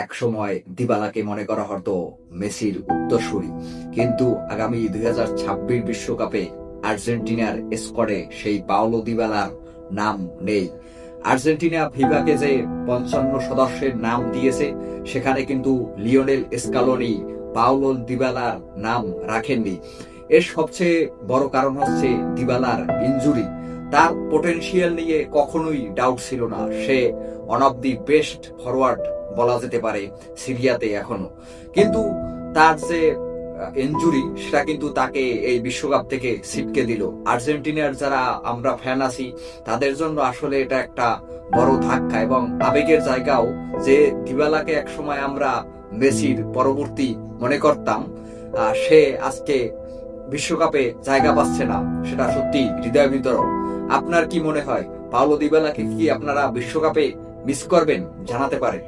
একসময় দিবালাকে মনে করা হতো মেসির উত্তরসূরি, কিন্তু আগামী 2026 বিশ্বকাপে আর্জেন্টিনার স্কোয়াডে সেই পাওলো দিবালার নাম নেই। আর্জেন্টিনা ফিফাকে যে 55 সদস্যের নাম দিয়েছে, সেখানে কিন্তু লিওনেল স্কালোনি পাওলো দিবালার নাম রাখেননি। এর সবচেয়ে বড় কারণ হচ্ছে দিবালার ইনজুরি। তার পোটেনশিয়াল নিয়ে কখনোই ডাউট ছিল না। সে one of the best forward বলা যেতে পারে সিরিয়াতে এখনো, কিন্তু তার যে ইনজুরি সেটা কিন্তু তাকে এই বিশ্বকাপ থেকে ছিটকে দিল। আর্জেন্টিনার যারা আমরা ফ্যান আছি তাদের জন্য আসলে এটা একটা বড় ধাক্কা এবং আবেগের জায়গাও। যে দিবালাকে একসময় আমরা মেসির পরবর্তী মনে করতাম, সে আজকে বিশ্বকাপে জায়গা পাচ্ছে না, সেটা সত্যি হৃদয় বিতরক। আপনার কি মনে হয়, পাওলো দিবালাকে কি আপনারা বিশ্বকাপে মিস করবেন? জানাতে পারেন।